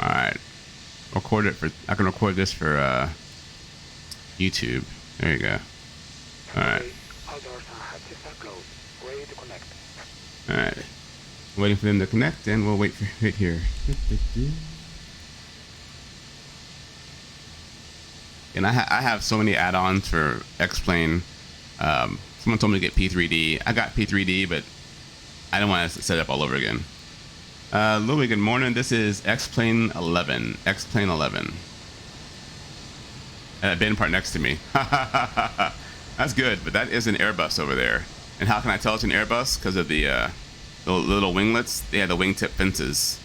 All right. Record it for. I can record this for YouTube. There you go. All right. All right. Waiting for them to connect, and we'll wait for it here. And I have so many add-ons for Xplane. Someone told me to get P3D. I got P3D, but I don't want to set it up all over again. Louis, good morning. This is Xplane 11. Xplane 11. And a bin part next to me. That's good, but that is an Airbus over there. And how can I tell it's an Airbus? Because of the little winglets. They have the wingtip fences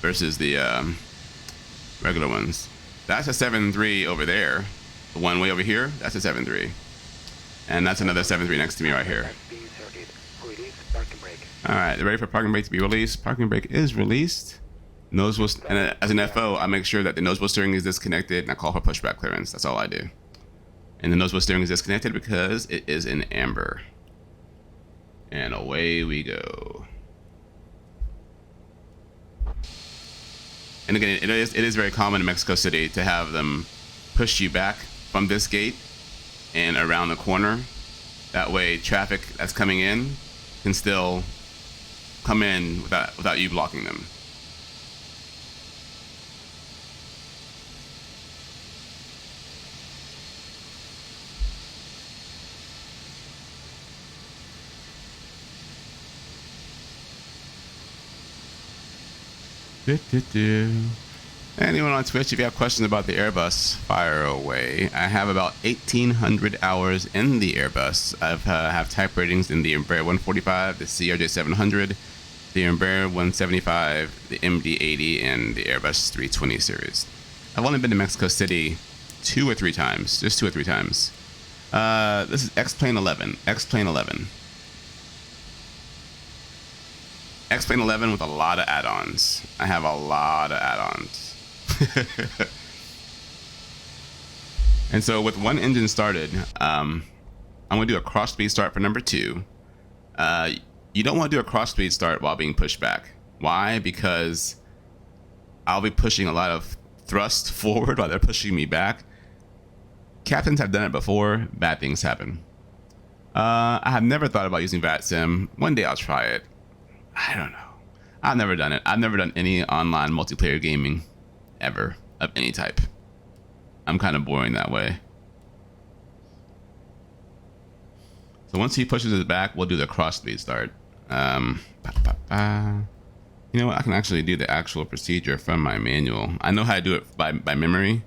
versus the regular ones. That's a 7.3 over there. The one way over here, that's a 7.3. And that's another 7.3 next to me right here. All right, they're ready for parking brake to be released. Parking brake is released. Nose wheel, and as an FO, I make sure that the nose wheel steering is disconnected, and I call for pushback clearance. That's all I do. And the nose wheel steering is disconnected because it is in amber. And away we go. And again, it is very common in Mexico City to have them push you back from this gate and around the corner. That way, traffic that's coming in can still come in without you blocking them. Anyone on Twitch, if you have questions about the Airbus, fire away. I have about 1,800 hours in the Airbus. I have type ratings in the Embraer 145, the CRJ 700, the Embraer 175, the MD-80, and the Airbus 320 series. I've only been to Mexico City 2 or 3 times, just 2 or 3 times. This is Xplane 11. Xplane 11. Xplane 11 with a lot of add-ons. I have a lot of add-ons. And so with one engine started, I'm going to do a cross speed start for number 2. You don't want to do a cross speed start while being pushed back. Why? Because I'll be pushing a lot of thrust forward while they're pushing me back. Captains have done it before. Bad things happen. I have never thought about using VATSIM. One day I'll try it. I don't know. I've never done it. I've never done any online multiplayer gaming ever of any type. I'm kind of boring that way. So once he pushes us back, we'll do the cross speed start. You know what? I can actually do the actual procedure from my manual. I know how to do it by memory,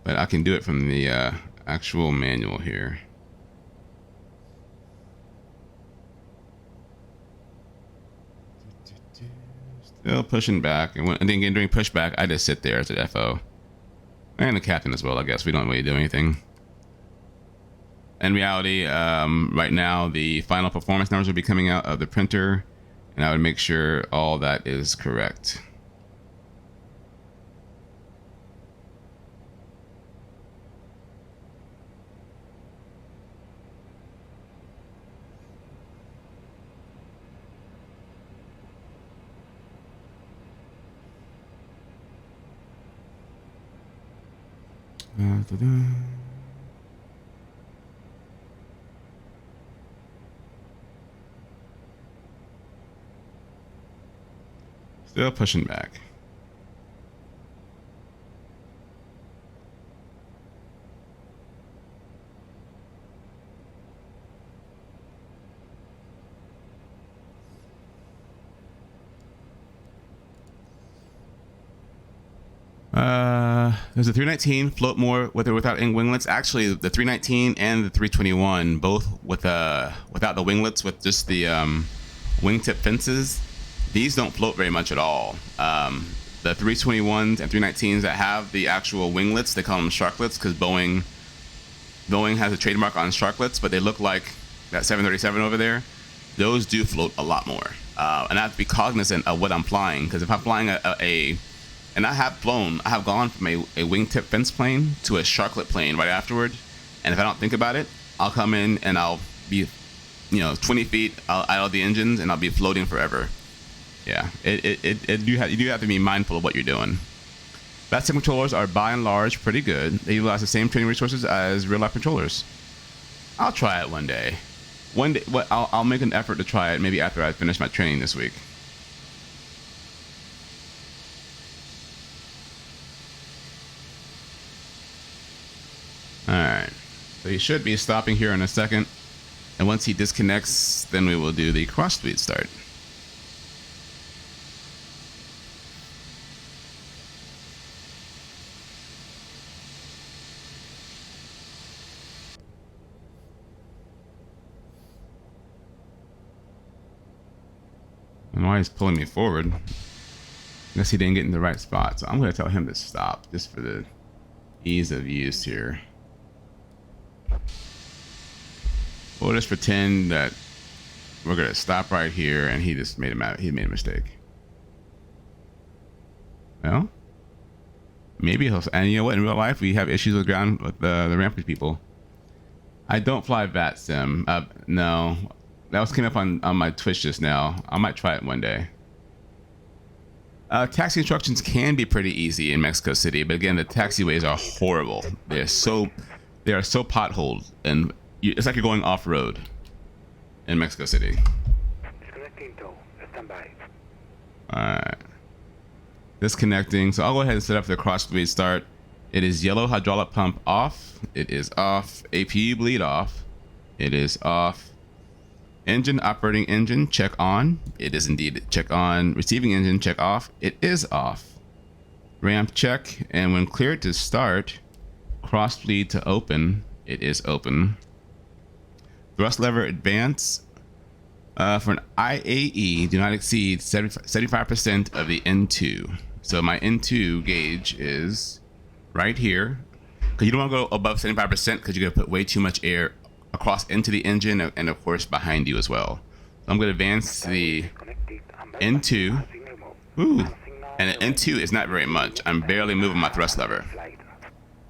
but I can do it from the actual manual here. Still pushing back, and then again during pushback, I just sit there as an FO. And the captain as well, I guess. We don't really do anything. In reality, right now, the final performance numbers will be coming out of the printer, and I would make sure all that is correct. Still pushing back. There's a 319 float more with or without winglets. Actually, the 319 and the 321 both without the winglets, with just the wingtip fences. These don't float very much at all. The 321s and 319s that have the actual winglets, they call them sharklets because Boeing has a trademark on sharklets, but they look like that 737 over there. Those do float a lot more, and I have to be cognizant of what I'm flying, because if I'm flying and I have gone from a wingtip fence plane to a sharklet plane right afterward. And if I don't think about it, I'll come in and I'll be, 20 feet out of the engines, and I'll be floating forever. Yeah, you do have to be mindful of what you're doing. VATSIM controllers are by and large pretty good. They utilize the same training resources as real life controllers. I'll try it one day. One day, I'll make an effort to try it maybe after I finish my training this week. Alright, so he should be stopping here in a second. And once he disconnects, then we will do the cross speed start. And why he's pulling me forward? I guess he didn't get in the right spot. So I'm going to tell him to stop just for the ease of use here. We'll just pretend that we're going to stop right here and he just made a mistake. Well, maybe he'll, and you know what, in real life we have issues with ground with the rampage people. I don't fly VATSIM. No. That was came up on my Twitch just now. I might try it one day. Taxi instructions can be pretty easy in Mexico City, but again, the taxiways are horrible. They are so potholed, and it's like you're going off road in Mexico City. Alright. Disconnecting. So I'll go ahead and set up the cross speed start. It is yellow hydraulic pump off. It is off. APU bleed off. It is off. Engine operating engine check on. It is indeed check on. Receiving engine check off. It is off. Ramp check, and when cleared to start, cross bleed to open. It is open. Thrust lever advance. For an IAE, do not exceed 75% of the N2. So my N2 gauge is right here. Because you don't want to go above 75% because you're going to put way too much air across into the engine and of course behind you as well. So I'm going to advance the N2. Ooh. And the N2 is not very much. I'm barely moving my thrust lever.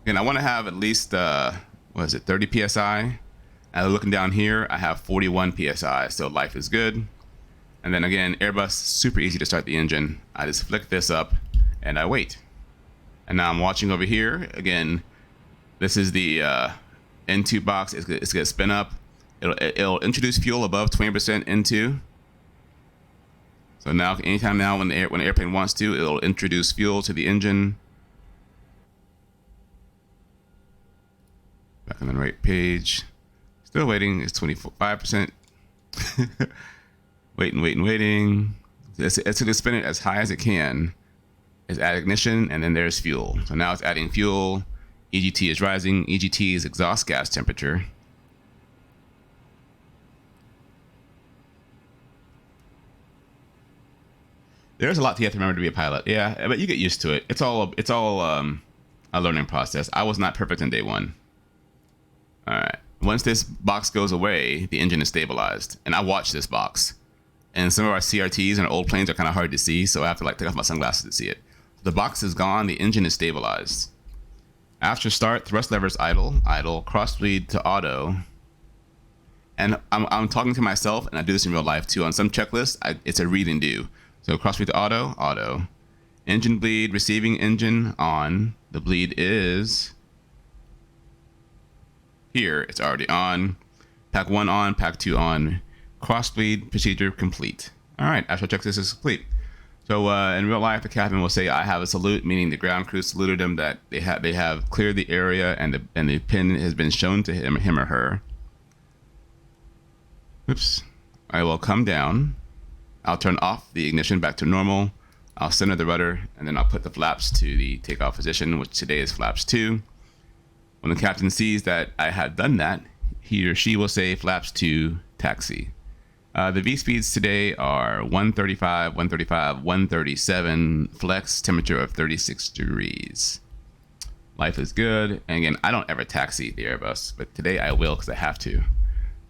Again, I want to have at least, what is it, 30 PSI. And looking down here, I have 41 PSI, so life is good. And then again, Airbus, super easy to start the engine. I just flick this up and I wait. And now I'm watching over here. Again, this is the N2 box. It's going to spin up. It'll introduce fuel above 20% N2. So now, anytime now when the airplane wants to, it'll introduce fuel to the engine. Back on the right page. Still waiting. It's 25%. Waiting. It's going to spin it as high as it can. It's add ignition, and then there's fuel. So now it's adding fuel. EGT is rising. EGT is exhaust gas temperature. There's a lot you have to remember to be a pilot. Yeah, but you get used to it. It's all a learning process. I was not perfect on day one. All right. Once this box goes away, the engine is stabilized. And I watch this box. And some of our CRTs and our old planes are kind of hard to see, so I have to take off my sunglasses to see it. The box is gone. The engine is stabilized. After start, thrust levers idle, cross bleed to auto. And I'm talking to myself, and I do this in real life too. On some checklists, it's a read and do. So cross bleed to auto. Engine bleed, receiving engine on. The bleed is here. It's already on. Pack 1 on, pack 2 on. Cross bleed procedure complete. All right, actual checklist is complete. So in real life, the captain will say, "I have a salute," meaning the ground crew saluted him that they have cleared the area and the pin has been shown to him or her. Oops. I will come down. I'll turn off the ignition back to normal. I'll center the rudder, and then I'll put the flaps to the takeoff position, which today is flaps 2. When the captain sees that I have done that, he or she will say flaps 2 taxi. The V speeds today are 135, 137, flex, temperature of 36 degrees. Life is good. And again, I don't ever taxi the Airbus, but today I will because I have to.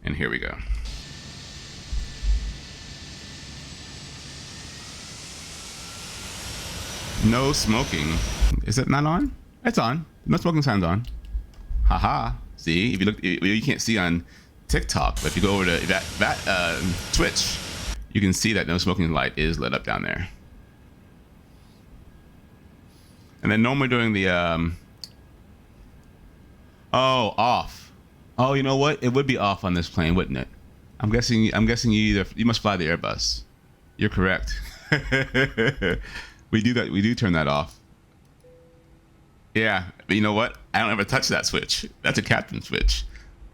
And here we go. No smoking. Is it not on? It's on. No smoking sign's on. Haha. See, if you look, you can't see on TikTok, but if you go over to that Twitch, you can see that no smoking light is lit up down there. And then normally during the oh, off. Oh, you know what? It would be off on this plane, wouldn't it? I'm guessing you must fly the Airbus. You're correct. We do that. We do turn that off. Yeah, but you know what? I don't ever touch that switch. That's a captain switch.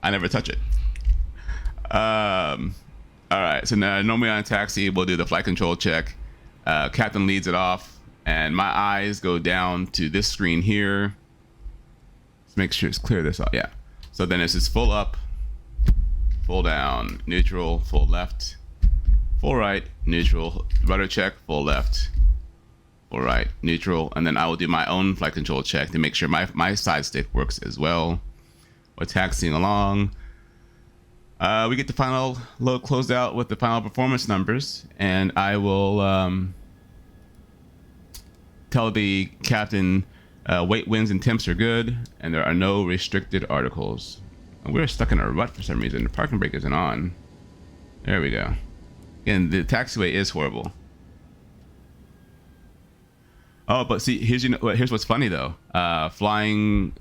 I never touch it. All right. So now normally on a taxi, we'll do the flight control check. Captain leads it off, and my eyes go down to this screen here. Let's make sure it's clear this out. Yeah. So then it's just full up, full down, neutral, full left, full right, neutral, rudder check, full left, full right, neutral, and then I will do my own flight control check to make sure my side stick works as well. We're taxiing along. We get the final load closed out with the final performance numbers, and I will tell the captain weight, winds, and temps are good, and there are no restricted articles. And we're stuck in a rut for some reason. The parking brake isn't on. There we go. Again, the taxiway is horrible. Oh, but see, here's what's funny though. Flying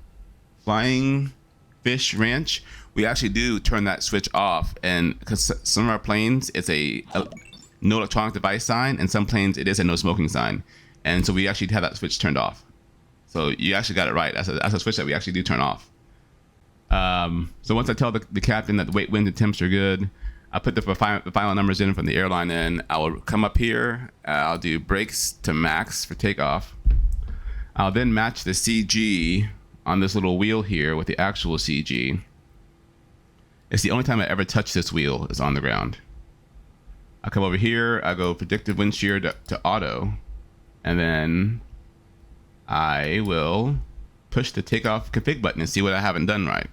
Fish Ranch, we actually do turn that switch off, and because some of our planes it's a no electronic device sign, and some planes it is a no smoking sign, and so we actually have that switch turned off. So you actually got it right. That's a switch that we actually do turn off. So once I tell the captain that the weight, winds, and temps are good, I put the final numbers in from the airline in. I will come up here. I'll do brakes to max for takeoff. I'll then match the CG on this little wheel here with the actual CG. It's the only time I ever touch this wheel is on the ground. I come over here. I go predictive wind shear to auto, and then I will push the takeoff config button and see what I haven't done right.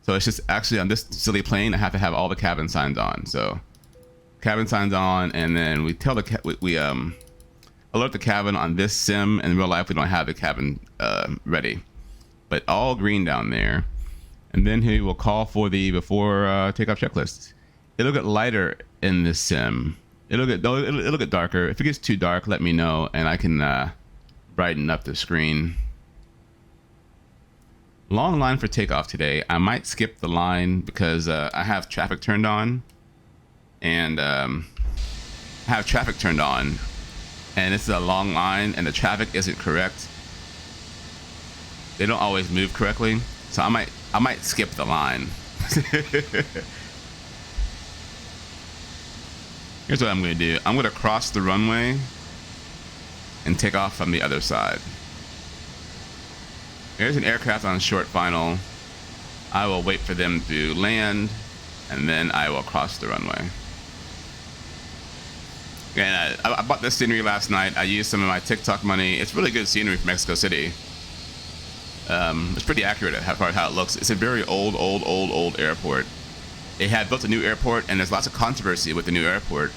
So it's just actually on this silly plane, I have to have all the cabin signs on. So cabin signs on, and then we tell we alert the cabin on this sim. In real life, we don't have the cabin ready, but all green down there. And then he will call for the before takeoff checklist. It'll get lighter in this sim. It'll get darker. If it gets too dark, let me know, and I can brighten up the screen. Long line for takeoff today. I might skip the line because I have traffic turned on, and and this is a long line, and the traffic isn't correct. They don't always move correctly, so I might skip the line. Here's what I'm going to do. I'm going to cross the runway and take off from the other side. There's an aircraft on short final. I will wait for them to land, and then I will cross the runway. And I bought this scenery last night. I used some of my TikTok money. It's really good scenery from Mexico City. It's pretty accurate at how it looks. It's a very old airport. They had built a new airport, and there's lots of controversy with the new airport.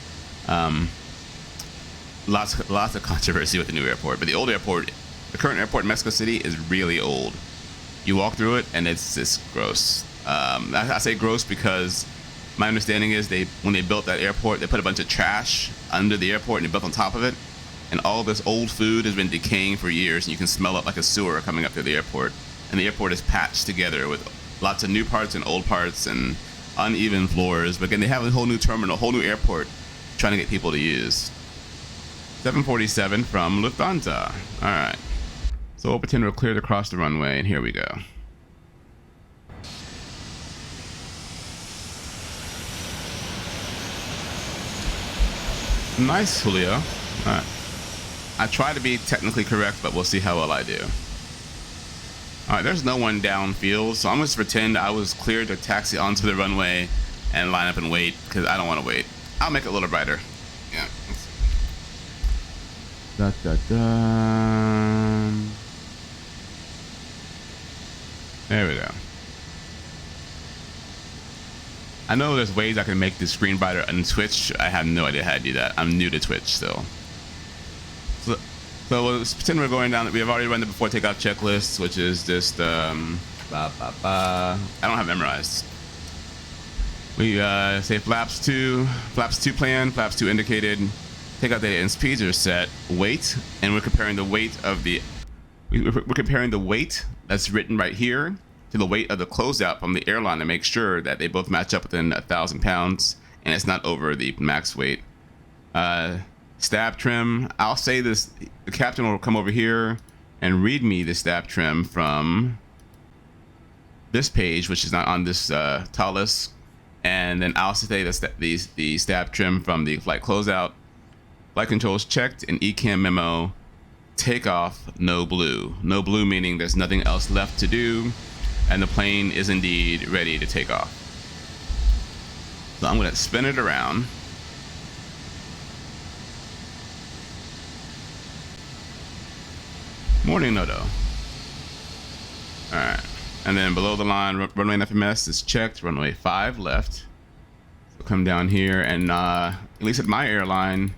Lots of controversy with the new airport. But the old airport, the current airport in Mexico City, is really old. You walk through it, and it's just gross. I say gross because my understanding is when they built that airport, they put a bunch of trash under the airport, and they built on top of it. And all this old food has been decaying for years, and you can smell it like a sewer coming up through the airport. And the airport is patched together with lots of new parts and old parts and uneven floors. But again, they have a whole new terminal, a whole new airport trying to get people to use. 747 from Lufthansa. All right. So we'll pretend we're cleared across the runway, and here we go. Nice, Julio. All right. I try to be technically correct, but we'll see how well I do. All right, there's no one downfield, so I'm going to pretend I was cleared to taxi onto the runway and line up and wait, because I don't want to wait. I'll make it a little brighter. Yeah. Da, da, da. There we go. I know there's ways I can make the screen brighter on Twitch. I have no idea how to do that. I'm new to Twitch still. So we'll pretend we're going down. We have already run the before takeoff checklist, which is just I don't have memorized. We say flaps 2 plan, flaps 2 indicated, takeoff data and speeds are set, weight, and we're comparing the weight of the we're comparing the weight that's written right here to the weight of the closeout from the airline to make sure that they both match up within 1,000 pounds and it's not over the max weight. Stab trim, I'll say this, the captain will come over here and read me the stab trim from this page, which is not on this Toliss, and then I'll say the stab trim from the flight closeout. Flight controls checked, and ECAM memo, takeoff, no blue. No blue meaning there's nothing else left to do, and the plane is indeed ready to take off. So I'm gonna spin it around. Morning, Nodo. Alright. And then below the line, runway and FMS is checked. Runway 5 left. So come down here, and at least at my airline,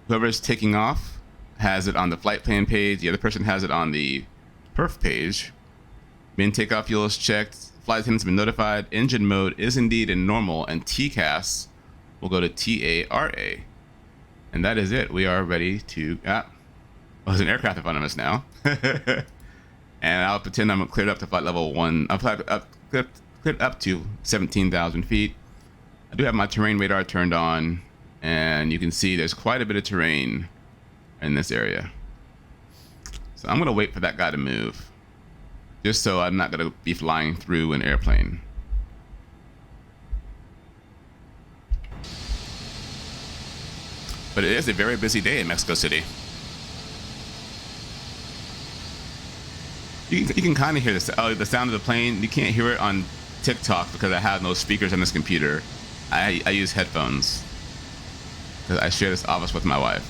whoever's taking off has it on the flight plan page. The other person has it on the perf page. Main takeoff fuel is checked. Flight attendants have been notified. Engine mode is indeed in normal, and TCAS will go to TARA. And that is it. We are ready to... there's an aircraft in front of us now. And I'll pretend I'm cleared up to flight level 1. I'm cleared up to 17,000 feet. I do have my terrain radar turned on, and you can see there's quite a bit of terrain in this area. So I'm going to wait for that guy to move, just so I'm not going to be flying through an airplane. But it is a very busy day in Mexico City. You can kind of hear the sound of the plane. You can't hear it on TikTok because I have no speakers on this computer. I use headphones because I share this office with my wife.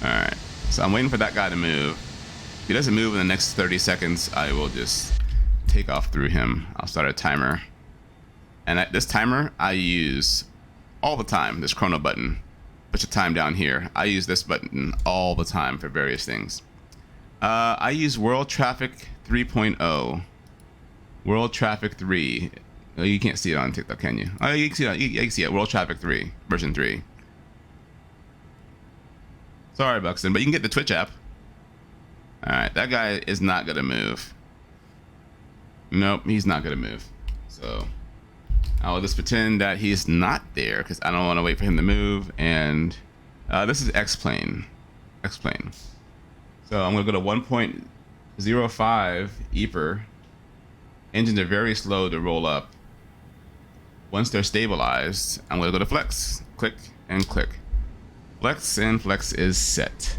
Alright, so I'm waiting for that guy to move. If he doesn't move in the next 30 seconds, I will just take off through him. I'll start a timer. And this timer I use all the time, this chrono button. Put your time down here. I use this button all the time for various things. I use World Traffic 3.0. World Traffic 3. Oh, you can't see it on TikTok, can you? Oh, you can see it. You can see it. World Traffic 3, version 3. Sorry, Buxton, but you can get the Twitch app. Alright, that guy is not gonna move. Nope, he's not gonna move. So I'll just pretend that he's not there because I don't want to wait for him to move. And this is Xplane. Xplane. So I'm going to go to 1.05 EPR. Engines are very slow to roll up. Once they're stabilized, I'm going to go to flex. Click and click. Flex, and flex is set.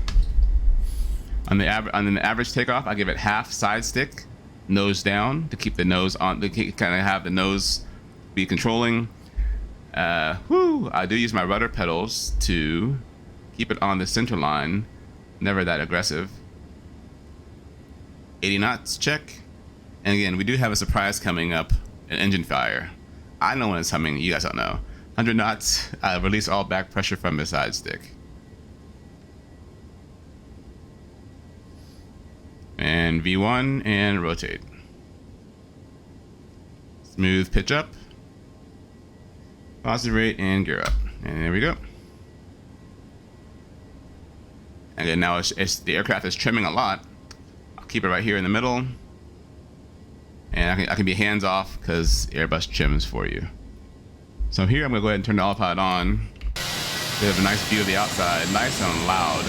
On the average takeoff, I give it half side stick, nose down, to keep the nose on, to kind of have the nose be controlling. I do use my rudder pedals to keep it on the center line. Never that aggressive. 80 knots, check. And again, we do have a surprise coming up, an engine fire. I know when it's coming, you guys don't know. 100 knots, release all back pressure from the side stick. And V1 and rotate. Smooth pitch up. Positive rate and gear up. And there we go. And then now the aircraft is trimming a lot. I'll keep it right here in the middle. And I can be hands off because Airbus trims for you. So here I'm going to go ahead and turn the autopilot on. We have a nice view of the outside. Nice and loud.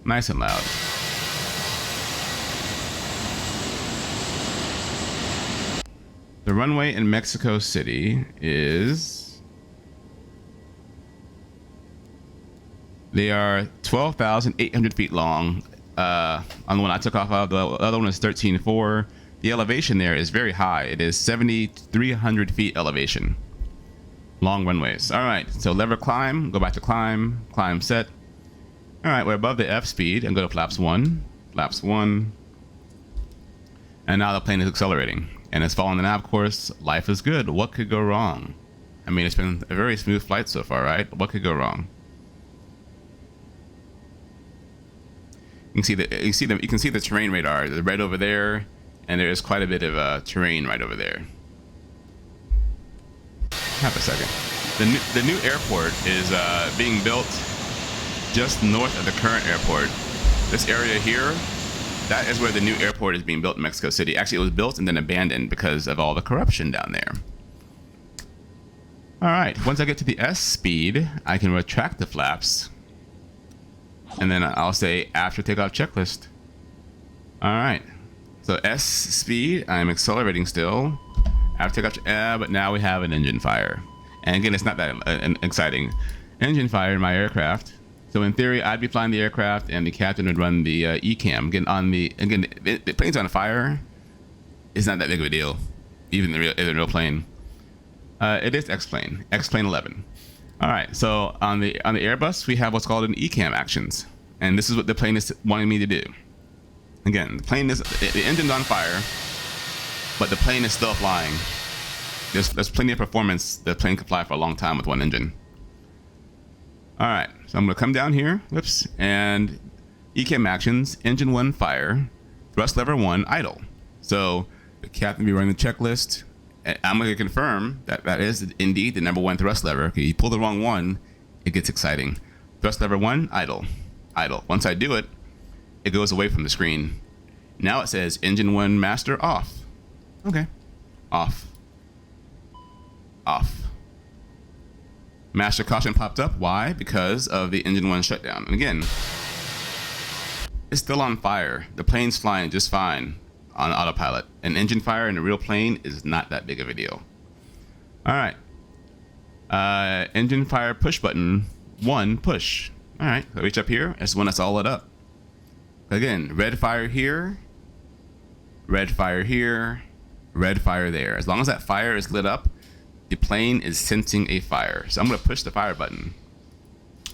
Nice and loud. The runway in Mexico City is... They are 12,800 feet long. On the one I took off of, the other one is 13.4. The elevation there is very high. It is 7,300 feet elevation. Long runways. All right, so lever climb, go back to climb, climb set. All right, we're above the F speed and go to flaps 1, flaps 1. And now the plane is accelerating and it's following the nav course. Life is good. What could go wrong? I mean, it's been a very smooth flight so far, right? What could go wrong? You can see the terrain radar. They're right over there, and there is quite a bit of terrain right over there. Half a second. The new airport is being built just north of the current airport. This area here, that is where the new airport is being built in Mexico City. Actually, it was built and then abandoned because of all the corruption down there. All right, once I get to the S speed, I can retract the flaps. And then I'll say after takeoff checklist. All right, so S speed, I'm accelerating still. After takeoff, but now we have an engine fire. And again, it's not that exciting. Engine fire in my aircraft. So in theory, I'd be flying the aircraft and the captain would run the ECAM. The plane's on fire. It's not that big of a deal, even in the real plane. It is Xplane, Xplane 11. All right, so on the Airbus, we have what's called an ECAM actions, and this is what the plane is wanting me to do. Again, the engine's on fire, but the plane is still flying. There's plenty of performance. The plane could fly for a long time with one engine. All right, so I'm gonna come down here, whoops, and ECAM actions, engine 1 fire, thrust lever 1 idle. So the captain will be running the checklist. I'm going to confirm that that is indeed the number 1 thrust lever. Okay, you pull the wrong one, it gets exciting. Thrust lever 1, idle, idle. Once I do it, it goes away from the screen. Now it says engine 1 master off. Okay, off, off. Master caution popped up. Why? Because of the engine 1 shutdown. And again, it's still on fire. The plane's flying just fine on autopilot. An engine fire in a real plane is not that big of a deal. All right. Engine fire push button 1 push. All right. So reach up here. That's when it's all lit up. Again, red fire here, red fire here, red fire there. As long as that fire is lit up, the plane is sensing a fire. So I'm going to push the fire button.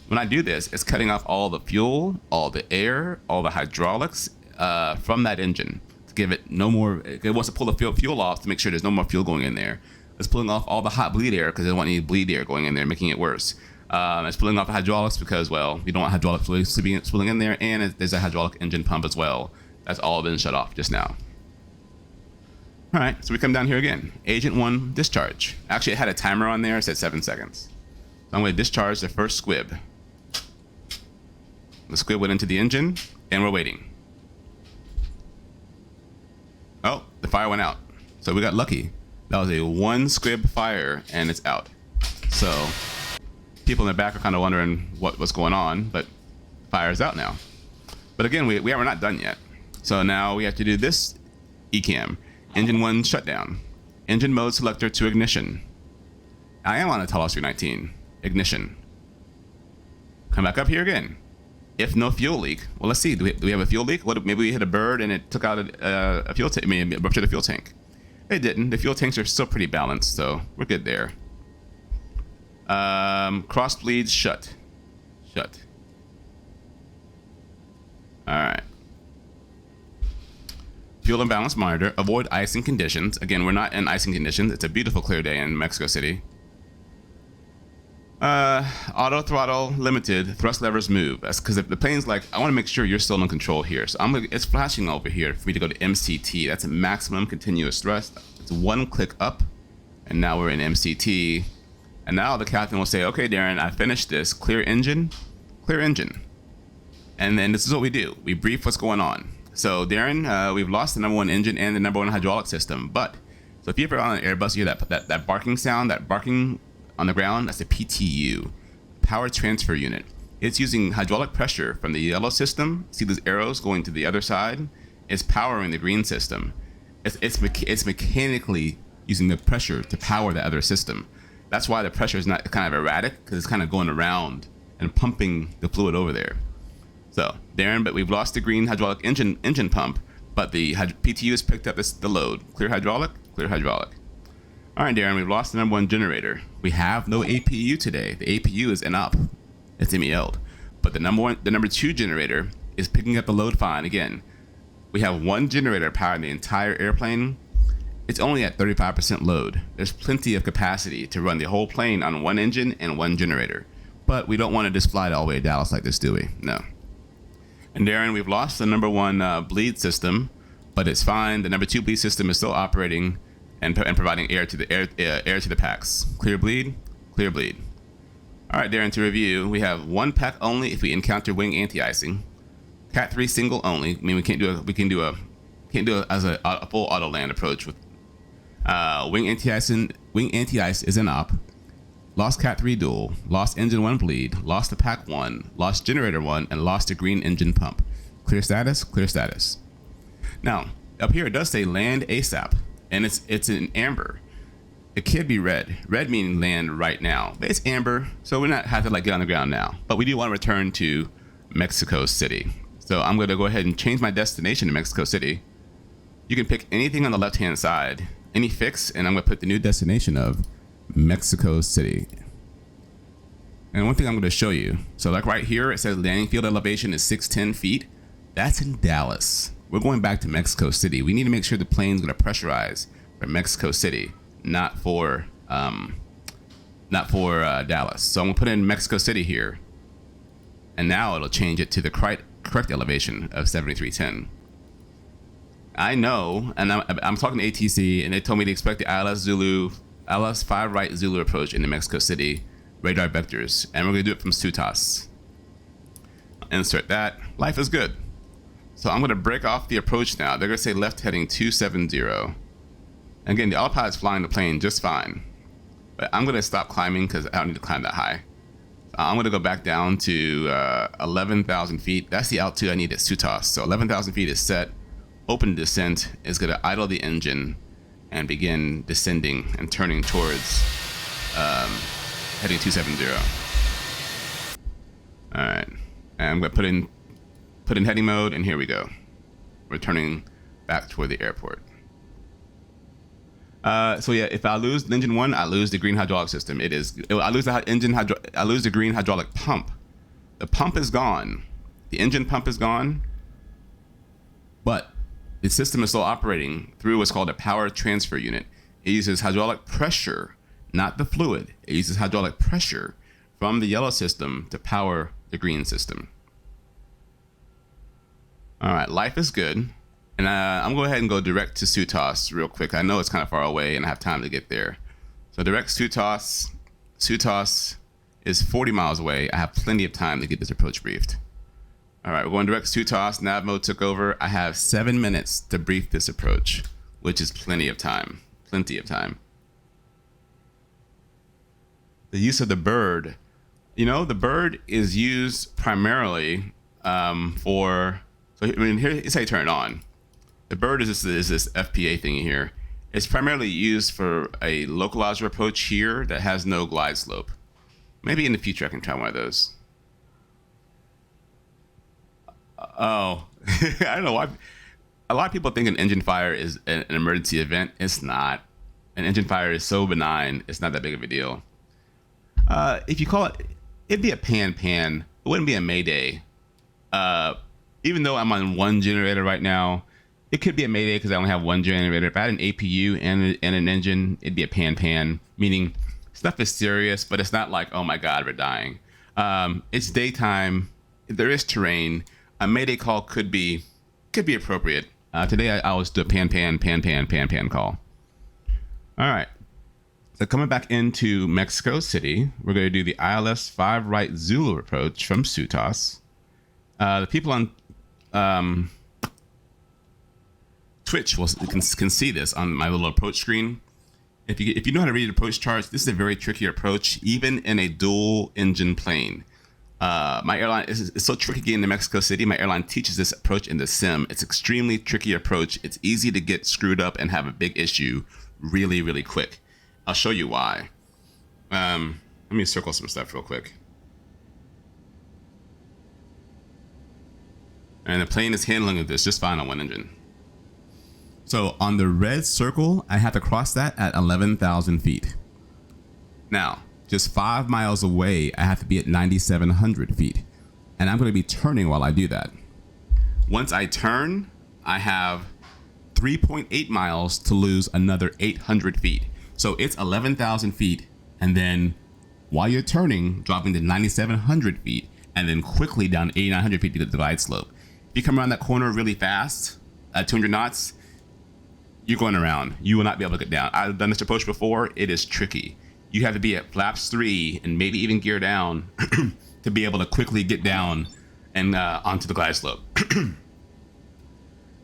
When I do this, it's cutting off all the fuel, all the air, all the hydraulics from that engine to give it no more. It wants to pull the fuel off to make sure there's no more fuel going in there. It's pulling off all the hot bleed air because they don't want any bleed air going in there, making it worse. It's pulling off the hydraulics because, well, you don't want hydraulic fluid spilling in there, and there's a hydraulic engine pump as well. That's all been shut off just now. All right, so we come down here again. Agent 1 discharge. Actually, it had a timer on there. It said 7 seconds. So I'm going to discharge the first squib. The squib went into the engine, and we're waiting. Oh, the fire went out. So we got lucky. That was a 1 squib fire, and it's out. So people in the back are kind of wondering what's going on, but fire's out now. But again, we are not done yet. So now we have to do this ECAM. Engine 1 shutdown. Engine mode selector to ignition. I am on a Toliss 319. Ignition. Come back up here again. If no fuel leak. Well, let's see. Do we have a fuel leak? Maybe we hit a bird and it took out a fuel tank. Maybe ruptured the fuel tank. It didn't. The fuel tanks are still pretty balanced, so we're good there. Cross bleeds shut. Shut. All right. Fuel imbalance monitor. Avoid icing conditions. Again, we're not in icing conditions. It's a beautiful clear day in Mexico City. Auto throttle limited. Thrust levers move. That's because the plane's like, I want to make sure you're still in control here. So it's flashing over here for me to go to MCT. That's a maximum continuous thrust. It's 1 click up, and now we're in MCT. And now the captain will say, okay, Darren, I finished this. Clear engine. Clear engine. And then this is what we do. We brief what's going on. So, Darren, we've lost the number 1 engine and the number 1 hydraulic system. But, so if you're ever on an Airbus, you hear that barking sound, that barking on the ground, that's a PTU, power transfer unit. It's using hydraulic pressure from the yellow system. See those arrows going to the other side? It's powering the green system. It's mechanically using the pressure to power the other system. That's why the pressure is not kind of erratic, because it's kind of going around and pumping the fluid over there. So, Darren, but we've lost the green hydraulic engine pump, but the PTU has picked up the load. Clear hydraulic, clear hydraulic. All right, Darren, we've lost the number 1 generator. We have no APU today. The APU is up. It's MEL'd. But the number 2 generator is picking up the load fine. Again, we have 1 generator powering the entire airplane. It's only at 35% load. There's plenty of capacity to run the whole plane on 1 engine and 1 generator. But we don't want to just fly all the way to Dallas like this, do we? No. And Darren, we've lost the number 1 bleed system, but it's fine. The number 2 bleed system is still operating and providing air to the packs. Clear bleed, clear bleed. All right, Darren, to review, we have 1 pack only if we encounter wing anti-icing. Cat 3 single only. I mean, we can't do it as a full auto land approach with wing anti-ice is an op. Lost Cat 3 dual, lost engine 1 bleed, lost the pack 1, lost generator 1, and lost the green engine pump. Clear status, clear status. Now, up here it does say land ASAP, and it's in amber. It could be red. Red meaning land right now, but it's amber, so we're not have to like get on the ground now. But we do want to return to Mexico City. So I'm going to go ahead and change my destination to Mexico City. You can pick anything on the left-hand side, any fix, and I'm going to put the new destination of Mexico City. And one thing I'm going to show you, so like right here, it says landing field elevation is 610 feet. That's in Dallas. We're going back to Mexico City. We need to make sure the plane's going to pressurize for Mexico City, not for Dallas. So I'm going to put in Mexico City here, and now it'll change it to the correct elevation of 7310. I know, and I'm talking to ATC, and they told me to expect the ILS 5 right Zulu approach into Mexico City radar vectors, and we're going to do it from SUTAS. Insert that. Life is good. So I'm going to break off the approach now. They're going to say left heading 270. Again, the autopilot's flying the plane just fine, but I'm going to stop climbing because I don't need to climb that high. So I'm going to go back down to 11,000 feet. That's the altitude I need at SUTAS. So 11,000 feet is set. Open descent is going to idle the engine and begin descending and turning towards heading 270. All right, and I'm going to put in heading mode, and here we go. Returning back toward the airport. So yeah, if I lose engine 1, I lose the green hydraulic system. I lose the engine I lose the green hydraulic pump. The pump is gone. The engine pump is gone. But the system is still operating through what's called a power transfer unit. It uses hydraulic pressure, not the fluid. It uses hydraulic pressure from the yellow system to power the green system. All right, life is good. And I'm going to go ahead and go direct to SUTAS real quick. I know it's kind of far away and I have time to get there. So direct SUTAS. SUTAS is 40 miles away. I have plenty of time to get this approach briefed. All right, we're going direct SUTAS. Nav mode took over. I have 7 minutes to brief this approach, which is plenty of time. Plenty of time. The use of the bird. You know, the bird is used primarily for... So, I mean, here's how you turn it on. The bird is this FPA thingy here. It's primarily used for a localizer approach here that has no glide slope. Maybe in the future I can try one of those. Oh, I don't know why. A lot of people think an engine fire is an emergency event. It's not. An engine fire is so benign, it's not that big of a deal. If you call it, it'd be a pan. It wouldn't be a mayday. Even though I'm on one generator right now, it could be a mayday because I only have one generator. If I had an APU and an engine, it'd be a pan, meaning stuff is serious, but it's not like, oh my God, we're dying. It's daytime. There is terrain. A mayday call could be appropriate. Today I was do a pan call. All right. So coming back into Mexico City, we're going to do the ILS 5 right Zulu approach from SUTAS. The people on Twitch can see this on my little approach screen. If you know how to read approach charts, this is a very tricky approach, even in a dual engine plane. My airline is so tricky getting to Mexico City. My airline teaches this approach in the sim. It's extremely tricky approach. It's easy to get screwed up and have a big issue really, really quick. I'll show you why. Let me circle some stuff real quick. And the plane is handling this just fine on one engine. So on the red circle, I have to cross that at 11,000 feet. Now, just 5 miles away, I have to be at 9,700 feet. And I'm going to be turning while I do that. Once I turn, I have 3.8 miles to lose another 800 feet. So it's 11,000 feet. And then while you're turning, dropping to 9,700 feet. And then quickly down 8,900 feet to the glide slope. If you come around that corner really fast at 200 knots, you're going around. You will not be able to get down. I've done this approach before. It is tricky. You have to be at flaps 3 and maybe even gear down to be able to quickly get down and onto the glide slope.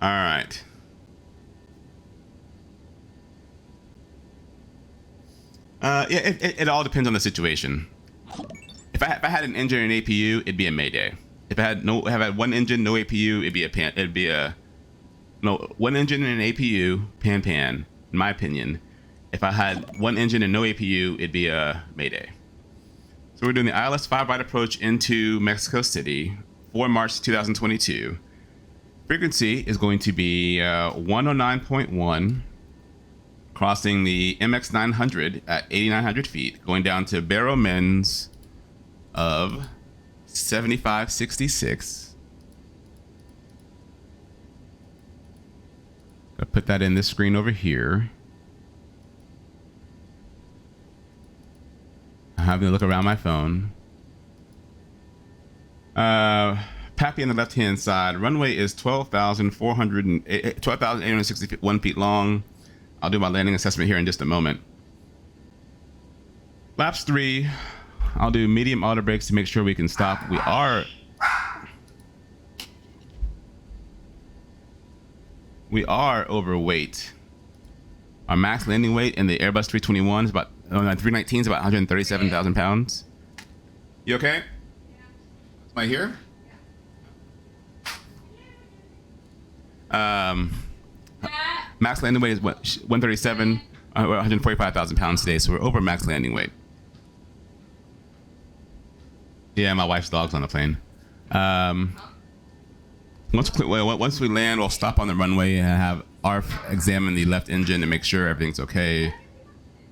All right. Yeah, it all depends on the situation. If I had an engine and an APU, it'd be a Mayday. If I had one engine, no APU, it'd be a one engine and an APU, pan. In my opinion, if I had one engine and no APU, it'd be a Mayday. So we're doing the ILS 5 right approach into Mexico City for March 2022. Frequency is going to be 109.1, crossing the MX900 at 8,900 feet, going down to barrel mins of 7566. I'll put that in this screen over here. I'm having a look around my phone. Pappy on the left-hand side. Runway is 12,861 feet long. I'll do my landing assessment here in just a moment. Flaps 3. I'll do medium auto brakes to make sure we can stop. We are overweight. Our max landing weight in the Airbus 321 is about 319 is about 137,000 pounds. You okay? Am I here? Max landing weight is what, 137, 145,000 pounds today, so we're over max landing weight. Yeah, my wife's dog's on the plane. Once we land, we'll stop on the runway and have ARF examine the left engine to make sure everything's okay.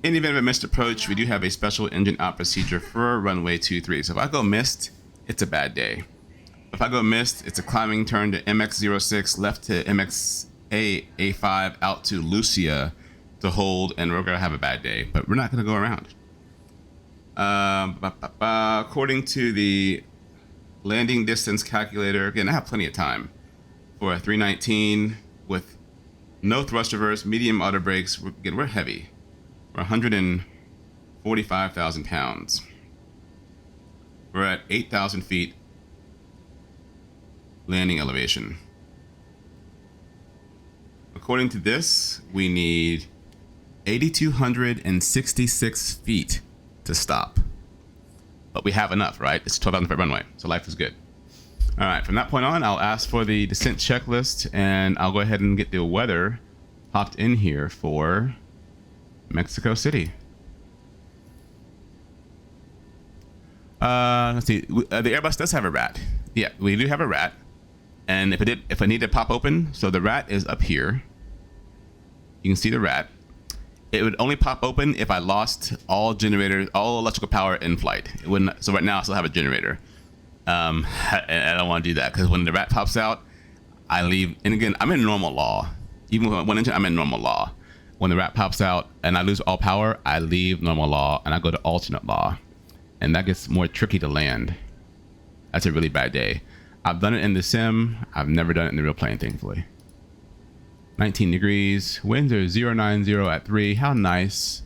In the event of a missed approach, we do have a special engine out procedure for runway 23. So if I go missed, it's a bad day. If I go missed, it's a climbing turn to MX-06, left to MX-A5, out to Lucia to hold, and we're going to have a bad day. But we're not going to go around. According to the landing distance calculator, again, I have plenty of time for a 319 with no thrust reverse, medium auto brakes. We're heavy. We're 145,000 pounds. We're at 8,000 feet landing elevation. According to this, we need 8,266 feet to stop. But we have enough, right? It's a 12,000 foot runway, so life is good. All right, from that point on, I'll ask for the descent checklist, and I'll go ahead and get the weather popped in here for Mexico City. Let's see. The Airbus does have a rat. Yeah, we do have a rat. And if I need to pop open, so the rat is up here. You can see the rat. It would only pop open if I lost all generators, all electrical power in flight. It wouldn't. So right now I still have a generator. And I don't want to do that because when the rat pops out, I leave. And again, I'm in normal law. Even with one engine, I'm in normal law. When the rat pops out and I lose all power, I leave normal law and I go to alternate law. And that gets more tricky to land. That's a really bad day. I've done it in the sim. I've never done it in the real plane, thankfully. 19 degrees. Winds are 090 at 3. How nice.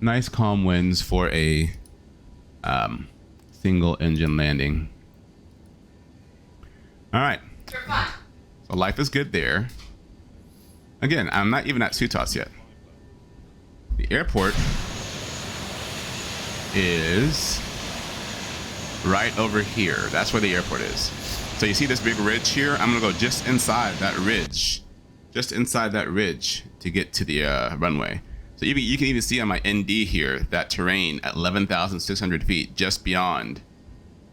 Nice calm winds for a single engine landing. All right. So life is good there. Again, I'm not even at Sutas yet. The airport is right over here. That's where the airport is. So you see this big ridge here? I'm gonna go just inside that ridge. Just inside that ridge to get to the runway. So you can even see on my ND here, that terrain at 11,600 feet, just beyond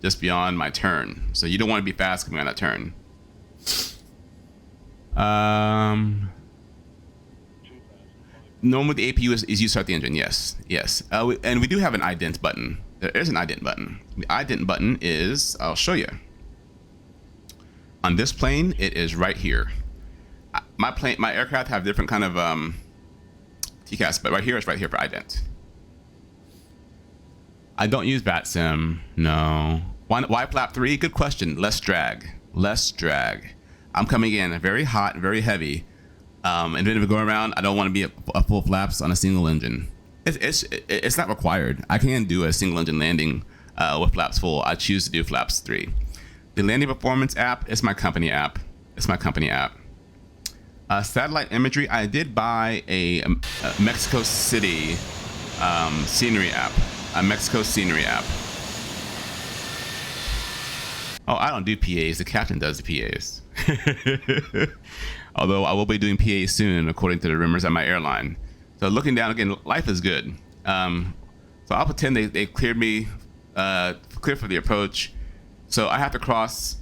my turn. So you don't want to be fast coming on that turn. Normally the APU is you start the engine, yes. And we do have an ident button. There is an ident button. The ident button is, I'll show you. On this plane, it is right here. My aircraft have different kind of TCAS, but right here it's right here for ident. I don't use VATSIM, no. Why flap 3? Good question. Less drag. I'm coming in very hot, very heavy. And then if we go around, I don't want to be a full flaps on a single engine. It's not required. I can do a single engine landing with flaps full. I choose to do flaps 3. The landing performance app is my company app. It's my company app. Satellite imagery, I did buy a Mexico City scenery app. A Mexico scenery app. Oh, I don't do PAs. The captain does the PAs. Although I will be doing PAs soon, according to the rumors at my airline. So looking down again, life is good. So I'll pretend they cleared me, cleared for the approach. So I have to cross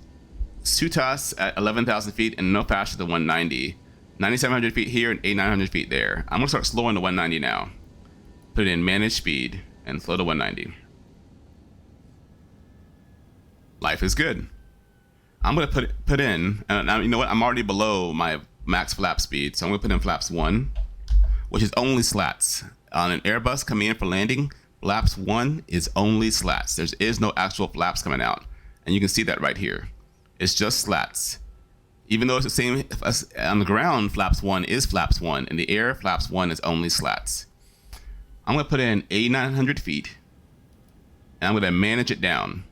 Sutas at 11,000 feet and no faster than 190. 9,700 feet here and 8,900 feet there. I'm gonna start slowing to 190 now. Put it in manage speed and slow to 190. Life is good. I'm gonna put in, and you know what? I'm already below my max flap speed, so I'm gonna put in flaps 1, which is only slats. On an Airbus coming in for landing, flaps 1 is only slats. There is no actual flaps coming out, and you can see that right here. It's just slats. Even though it's the same as on the ground, flaps 1 is flaps 1. In the air, flaps 1 is only slats. I'm gonna put in 8,900 feet, and I'm gonna manage it down.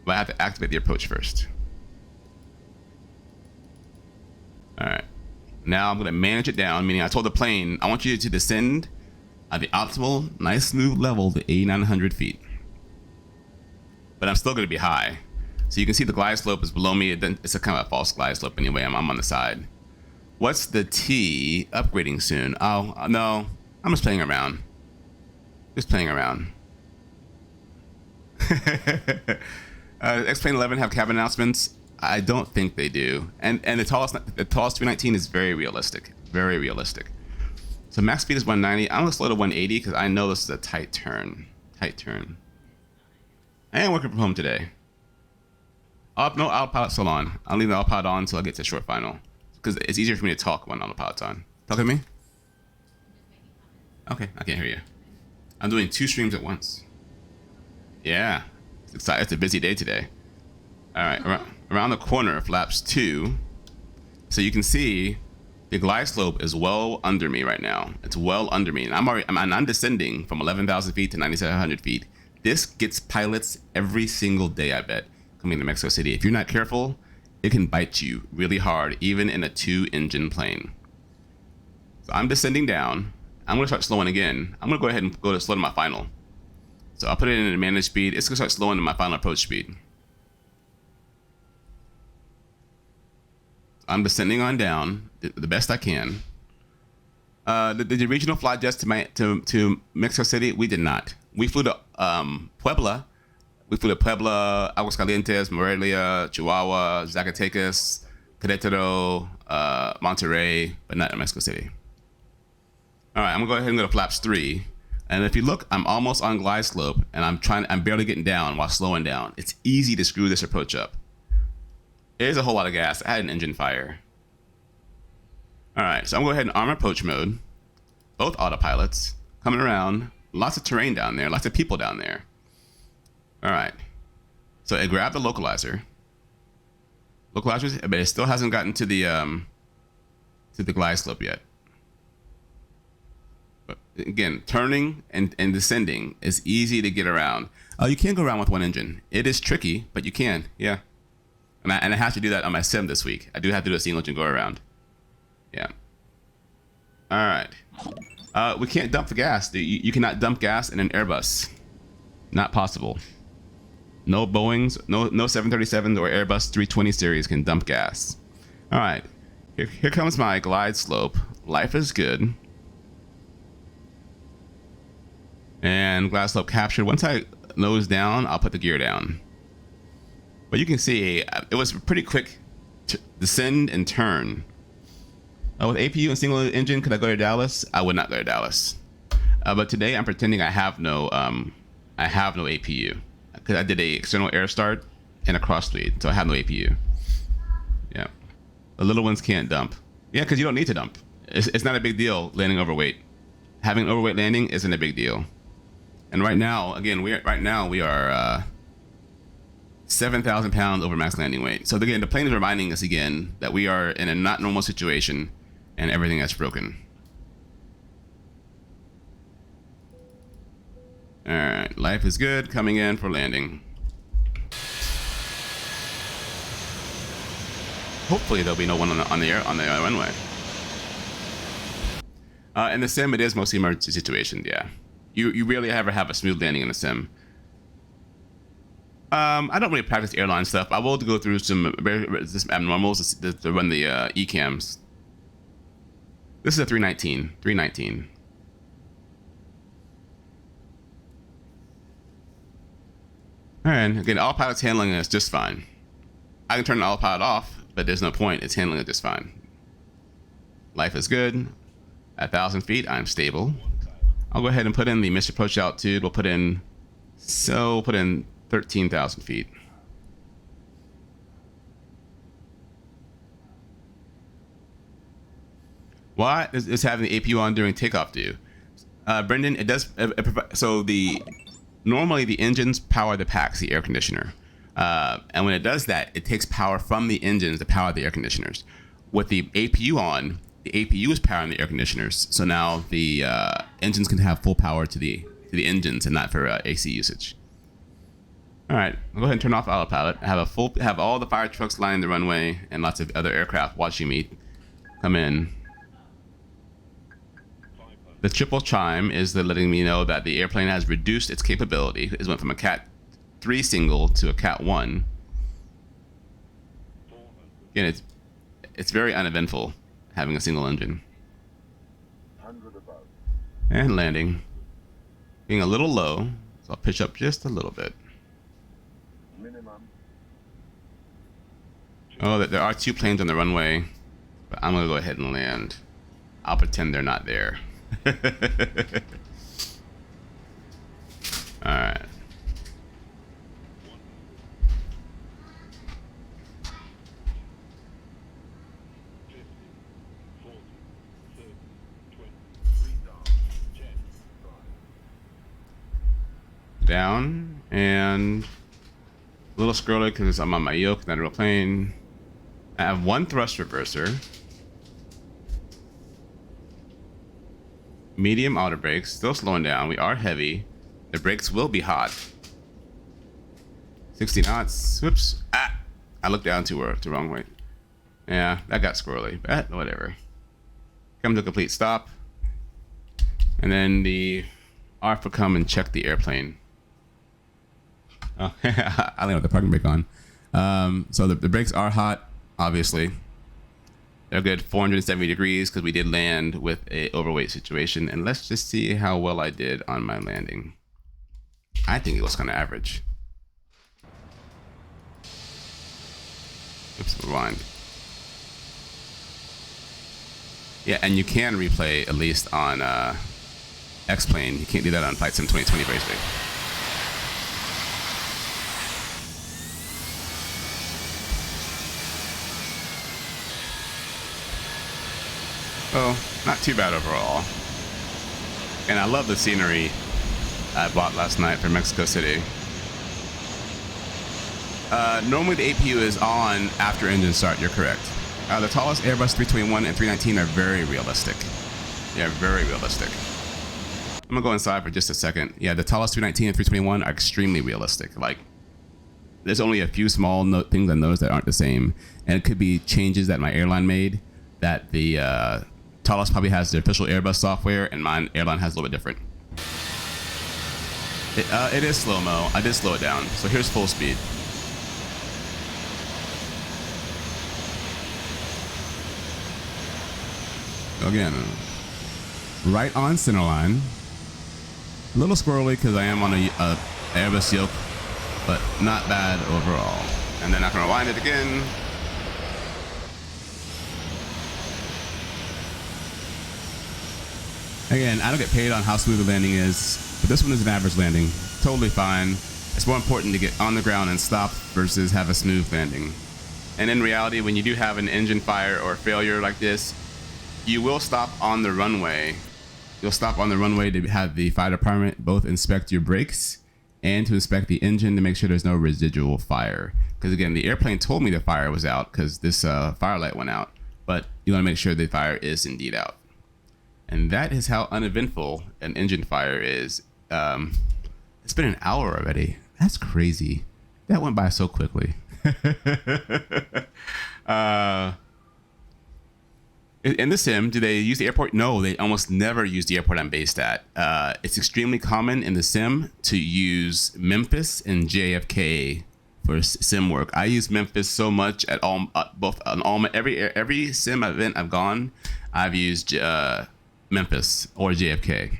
But I have to activate the approach first. All right. Now I'm gonna manage it down, meaning I told the plane, I want you to descend at the optimal, nice smooth level to 8,900 feet. But I'm still gonna be high. So you can see the glide slope is below me. It's a kind of a false glide slope anyway. I'm on the side. What's the T upgrading soon? Oh, no. I'm just playing around. Just playing around. Xplane 11 have cabin announcements? I don't think they do. And the tallest 319 is very realistic. Very realistic. So max speed is 190. I'm going to slow to 180 because I know this is a tight turn. Tight turn. I am working from home today. No autopilot still on. I'll leave the autopilot on until I get to short final. Because it's easier for me to talk when autopilot's on. Talk to me? Okay, I can't hear you. I'm doing 2 streams at once. Yeah. It's exciting. It's a busy day today. Alright, around the corner, flaps 2. So you can see the glide slope is well under me right now. It's well under me. And I'm descending from 11,000 feet to 9,700 feet. This gets pilots every single day, I bet, coming to Mexico City. If you're not careful, it can bite you really hard, even in a 2-engine plane. So I'm descending down. I'm going to start slowing again. I'm going to go ahead and go to slow to my final. So I'll put it in managed speed. It's going to start slowing to my final approach speed. I'm descending on down the best I can. The regional flight jets to Mexico City, we did not. We flew to Puebla. We flew to Puebla, Aguascalientes, Morelia, Chihuahua, Zacatecas, Querétaro, Monterrey, but not in Mexico City. All right, I'm gonna go ahead and go to flaps 3. And if you look, I'm almost on glide slope, and I'm barely getting down while slowing down. It's easy to screw this approach up. It is a whole lot of gas. I had an engine fire. All right, so I'm gonna go ahead and arm approach mode. Both autopilots coming around. Lots of terrain down there. Lots of people down there. All right. So I grabbed the localizer. Localizers, but it still hasn't gotten to the glide slope yet. But again, turning and descending is easy to get around. Oh, you can go around with one engine. It is tricky, but you can. Yeah. And I have to do that on my sim this week. I do have to do a single engine go around. Yeah. All right. We can't dump the gas. You cannot dump gas in an Airbus. Not possible. No Boeings, no 737s or Airbus 320 series can dump gas. All right. Here comes my glide slope. Life is good. And glide slope captured. Once I nose down, I'll put the gear down. But you can see it was pretty quick to descend and turn. With APU and single engine, could I go to Dallas? I would not go to Dallas. But today I'm pretending I have no APU because I did a external air start and a cross lead, so I have no APU. Yeah, the little ones can't dump. Yeah, because you don't need to dump. It's not a big deal landing overweight. Having an overweight landing isn't a big deal. And right now, again, we are 7,000 pounds over max landing weight. So again, the plane is reminding us again that we are in a not normal situation and everything that's broken. All right, life is good. Coming in for landing. hopefully there'll be no one on the runway. In the sim, it is mostly emergency situations. Yeah, you rarely ever have a smooth landing in the sim. I don't really practice airline stuff. I will go through some abnormals to run the ECAMs. This is a 319. 319. And again, autopilot's handling is just fine. I can turn the autopilot off, but there's no point. It's handling it just fine. Life is good. At 1,000 feet, I'm stable. I'll go ahead and put in the missed approach altitude. We'll put in 13,000 feet. What is having the APU on during takeoff do? Brendan, it does. So normally the engines power the packs, the air conditioner. And when it does that, it takes power from the engines to power the air conditioners. With the APU on, the APU is powering the air conditioners. So now the engines can have full power to the engines and not for AC usage. All right, I'll go ahead and turn off autopilot. Have all the fire trucks lining the runway and lots of other aircraft watching me come in. The triple chime is letting me know that the airplane has reduced its capability. It went from a Cat 3 single to a Cat 1. Again, it's very uneventful having a single engine. And landing. Being a little low, so I'll pitch up just a little bit. Oh, there are 2 planes on the runway, but I'm gonna go ahead and land. I'll pretend they're not there. All right. Down and a little squirrely because I'm on my yoke, not a real plane. I have 1 thrust reverser. Medium auto brakes, still slowing down. We are heavy. The brakes will be hot. 60 knots. Whoops. Ah! I looked down the wrong way. Yeah, that got squirrely, but whatever. Come to a complete stop. And then the ARF will come and check the airplane. Oh, I landed with the parking brake on. So the brakes are hot, obviously. They're good 470 degrees because we did land with a overweight situation. And let's just see how well I did on my landing. I think it was kind of average. Oops, rewind. Yeah, and you can replay at least on Xplane. You can't do that on Flight Sim 2020 Raceway. Oh, not too bad overall. And I love the scenery I bought last night from Mexico City. Normally the APU is on after engine start, you're correct. The Toliss Airbus 321 and 319 are very realistic. Yeah, very realistic. I'm gonna go inside for just a second. Yeah, the Toliss 319 and 321 are extremely realistic. Like, there's only a few small things on those that aren't the same. And it could be changes that my airline made that the Toliss probably has the official Airbus software, and mine airline has a little bit different. It is slow-mo. I did slow it down. So here's full speed. So again, right on centerline. A little squirrely because I am on a Airbus yoke, but not bad overall. And then I can rewind it again. Again, I don't get paid on how smooth the landing is, but this one is an average landing. Totally fine. It's more important to get on the ground and stop versus have a smooth landing. And in reality, when you do have an engine fire or failure like this, you will stop on the runway. You'll stop on the runway to have the fire department both inspect your brakes and to inspect the engine to make sure there's no residual fire. Because again, the airplane told me the fire was out because this fire light went out, but you want to make sure the fire is indeed out. And that is how uneventful an engine fire is. It's been an hour already. That's crazy. That went by so quickly. uh, in the sim, do they use the airport? No, they almost never use the airport I'm based at. It's extremely common in the sim to use Memphis and JFK for sim work. I use Memphis so much at all, both on all every sim event I've gone, I've used Memphis or JFK.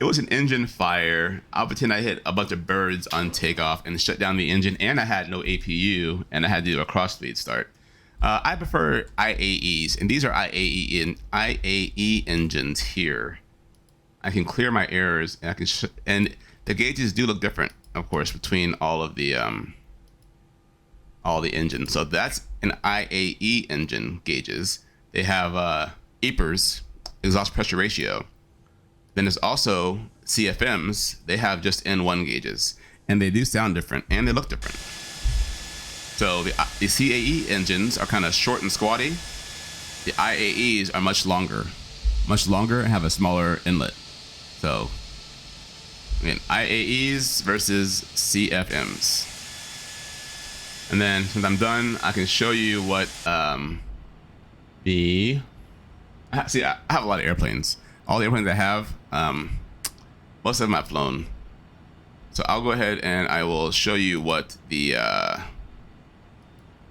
It was an engine fire. I'll pretend I hit a bunch of birds on takeoff and shut down the engine, and I had no APU, and I had to do a cross-speed start. I prefer IAEs, and these are IAE engines here. I can clear my errors, and I can and the gauges do look different, of course, between all the engines. So that's an IAE engine gauges. They have EPRs, exhaust pressure ratio. Then there's also CFMs. They have just N1 gauges, and they do sound different, and they look different. So the CAE engines are kind of short and squatty. The IAEs are much longer and have a smaller inlet. So, again, IAEs versus CFMs. And then, since I'm done, I can show you what I have a lot of airplanes. All the airplanes I have, most of them I've flown. So I'll go ahead and I will show you what the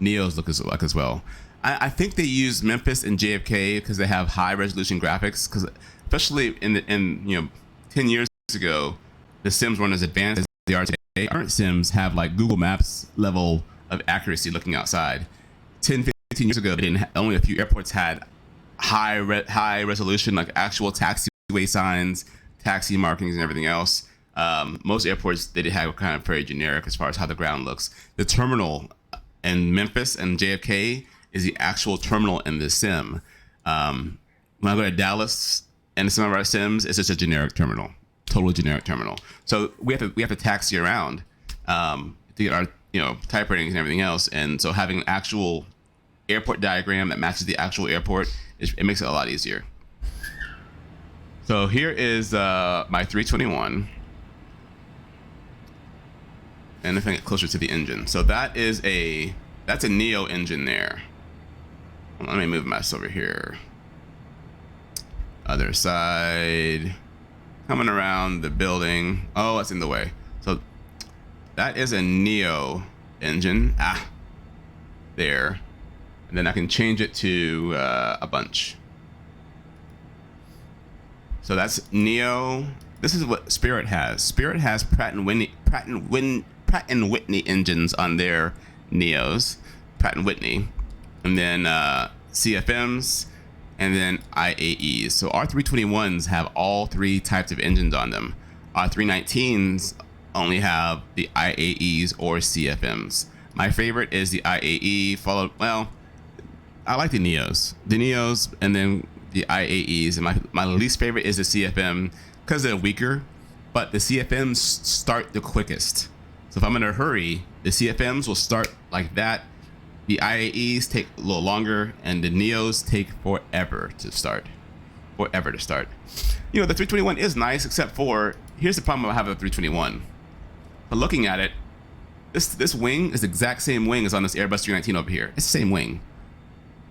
Neos look like as well. I think they use Memphis and JFK because they have high resolution graphics. Because especially in 10 years ago, the sims weren't as advanced as they are today. Current sims have like Google Maps level of accuracy looking outside. 10, 15 years ago, only a few airports had high resolution, like actual taxiway signs, taxi markings, and everything else. Most airports, they did have kind of very generic as far as how the ground looks. The terminal in Memphis and JFK is the actual terminal in the sim. When I go to Dallas and some of our sims, it's just a generic terminal, totally generic terminal. So we have to taxi around to get our type ratings and everything else. And so having an actual airport diagram that matches the actual airport, it makes it a lot easier. So here is my 321. And if I get closer to the engine. So that's a Neo engine there. Let me move my over here. Other side. Coming around the building. Oh, it's in the way. So that is a Neo engine. There. And then I can change it to a bunch. So that's Neo. This is what Spirit has. Spirit has Pratt and Whitney engines on their Neos. Pratt and Whitney. And then CFMs. And then IAEs. So our 321s have all three types of engines on them. Our 319s only have the IAEs or CFMs. My favorite is the IAE, followed, well, I like the Neos. The Neos and then the IAEs. And my least favorite is the CFM because they're weaker, but the CFMs start the quickest. So if I'm in a hurry, the CFMs will start like that. The IAEs take a little longer, and the Neos take forever to start. The 321 is nice, except for, here's the problem I have with the 321. But looking at it, this wing is the exact same wing as on this Airbus 319 over here. It's the same wing.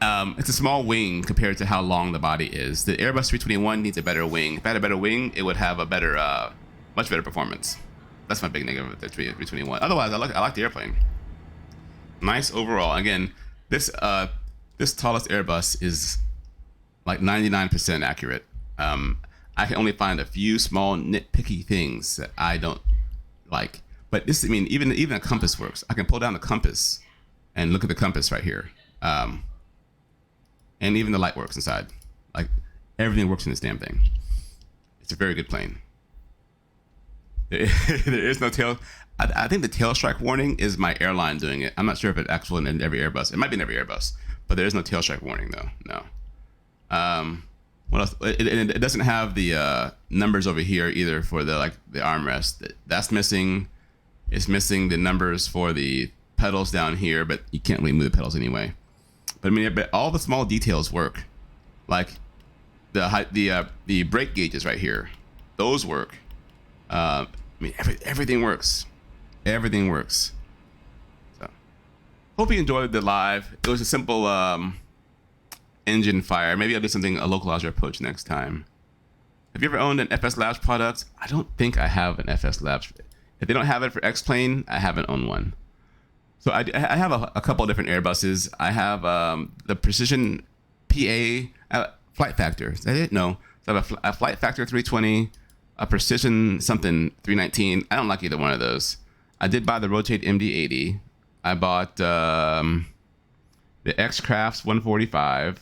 It's a small wing compared to how long the body is. The Airbus 321 needs a better wing. If it had a better wing, it would have a better, much better performance. That's my big negative with the 321. Otherwise, I like the airplane. Nice overall. Again, this Toliss Airbus is like 99% accurate. I can only find a few small nitpicky things that I don't like. But this, I mean, even a compass works. I can pull down the compass and look at the compass right here. And even the light works inside. Like, everything works in this damn thing. It's a very good plane. There is no tail. I think the tail strike warning is my airline doing it. I'm not sure if it's actually in every Airbus. It might be in every Airbus, but there is no tail strike warning though. No. What else? It doesn't have the numbers over here either for the armrest. That's missing. It's missing the numbers for the pedals down here, but you can't really move the pedals anyway. But I mean, but all the small details work. Like the brake gauges right here, those work. I mean, everything works. Everything works. So, hope you enjoyed the live. It was a simple engine fire. Maybe I'll do something a localizer approach next time. Have you ever owned an FS Labs product? I don't think I have an FS Labs. If they don't have it for Xplane, I haven't owned one. So I have a couple of different Airbuses. I have the Precision PA Flight Factor. Is that it? No. So I have a Flight Factor 320, a Precision something 319. I don't like either one of those. I did buy the Rotate MD-80. I bought the X-Crafts 145.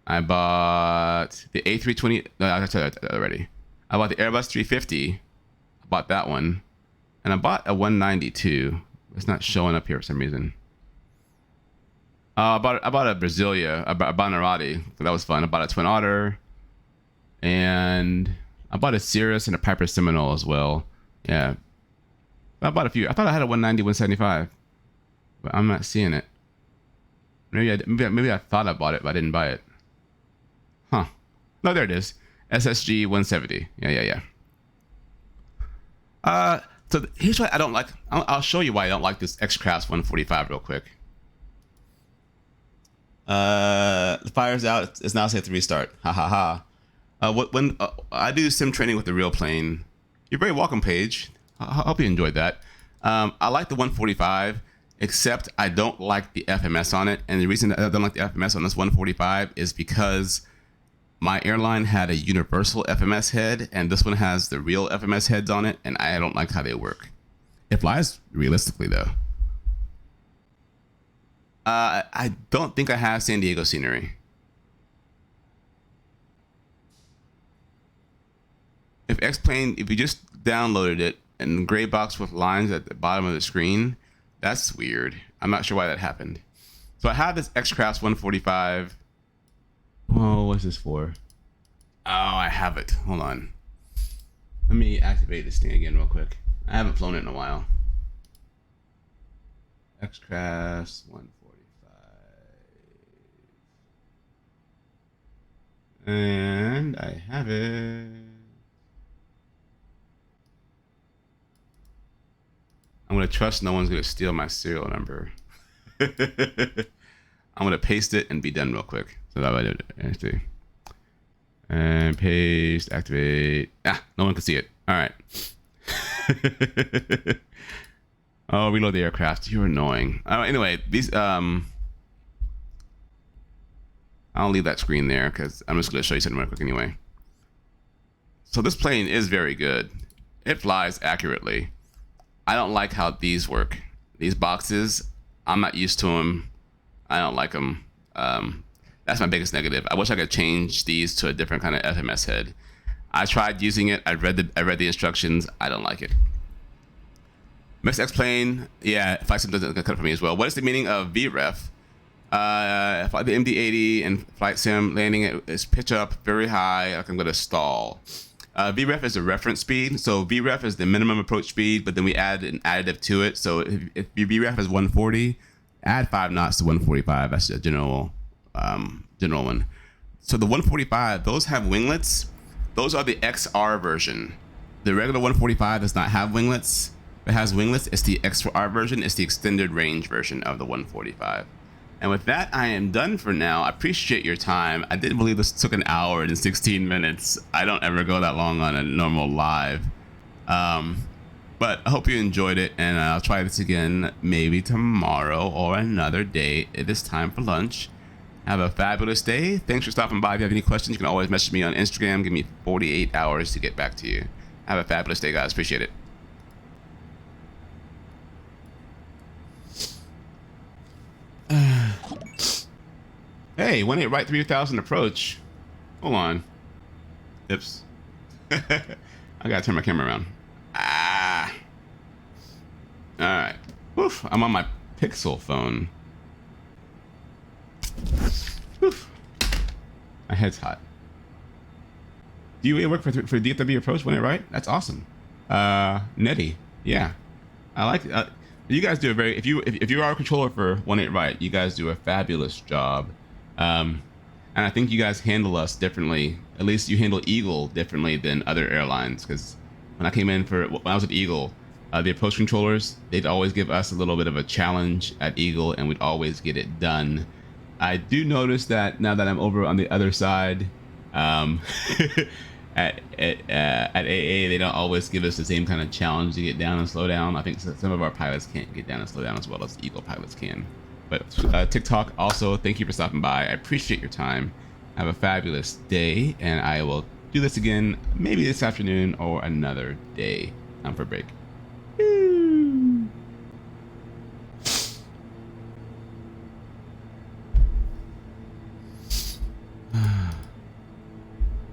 I bought the A320. No, I said that already. I bought the Airbus 350. I bought that one. And I bought a 192. It's not showing up here for some reason. I bought a Brasilia, a Banarati. So that was fun. I bought a Twin Otter. And I bought a Cirrus and a Piper Seminole as well. Yeah. I bought a few. I thought I had a 190, 175. But I'm not seeing it. Maybe I thought I bought it, but I didn't buy it. Huh. No, there it is. SSG 170. Yeah. So here's what I don't like. I'll show you why I don't like this X-Crafts 145 real quick. The fire's out. It's now set to restart. Ha ha ha. When I do sim training with the real plane, you're very welcome, Paige. I hope you enjoyed that. I like the 145, except I don't like the FMS on it. And the reason I don't like the FMS on this 145 is because my airline had a universal FMS head, and this one has the real FMS heads on it, and I don't like how they work. It flies realistically, though. I don't think I have San Diego scenery. If Xplane, if you just downloaded it and gray box with lines at the bottom of the screen, that's weird. I'm not sure why that happened. So I have this X-Crafts 145. Oh, what's this for? Oh, I have it. Hold on. Let me activate this thing again real quick. I haven't flown it in a while. X-Crafts 145. And I have it. I'm going to trust no one's going to steal my serial number. I'm going to paste it and be done real quick. So that way, actually, and paste, activate. No one can see it. All right. Oh, reload the aircraft. You're annoying. Anyway, these I'll leave that screen there because I'm just going to show you something real quick anyway. So this plane is very good. It flies accurately. I don't like how these work. These boxes, I'm not used to them. I don't like them. That's my biggest negative. I wish I could change these to a different kind of FMS head. I tried using it. I read the instructions. I don't like it. Mix Xplane, yeah, Flight Sim doesn't cut it for me as well. What is the meaning of VREF? The MD-80 and Flight Sim landing it is pitch up very high, like I'm going to stall. VREF is a reference speed. So VREF is the minimum approach speed, but then we add an additive to it. So if your VREF is 140, add 5 knots to 145. That's a general one. So the 145, those have winglets. Those are the XR version. The regular 145 does not have winglets. If it has winglets, it's the XR version. It's the extended range version of the 145. And with that, I am done for now. I appreciate your time. I didn't believe this took an hour and 16 minutes. I don't ever go that long on a normal live. But I hope you enjoyed it, and I'll try this again maybe tomorrow or another day. It is time for lunch. Have a fabulous day. Thanks for stopping by. If you have any questions, you can always message me on Instagram. Give me 48 hours to get back to you. Have a fabulous day, guys. Appreciate it. Hey, 18 right 3000 approach. Hold on. Oops. I gotta turn my camera around. Alright. Oof, I'm on my Pixel phone. Oof. My head's hot. Do you work for DFW approach 18 right? That's awesome. Netty. Yeah. I like it. You guys do a very, if you are a controller for 18 right, you guys do a fabulous job. And I think you guys handle us differently. At least you handle Eagle differently than other airlines. Because when I came in when I was at Eagle, The approach controllers, they'd always give us a little bit of a challenge at Eagle, and we'd always get it done. I do notice that now that I'm over on the other side, at AA, they don't always give us the same kind of challenge to get down and slow down. I think some of our pilots can't get down and slow down as well as the Eagle pilots can. But TikTok, also, thank you for stopping by. I appreciate your time. Have a fabulous day, and I will do this again maybe this afternoon or another day. Time for a break. Woo!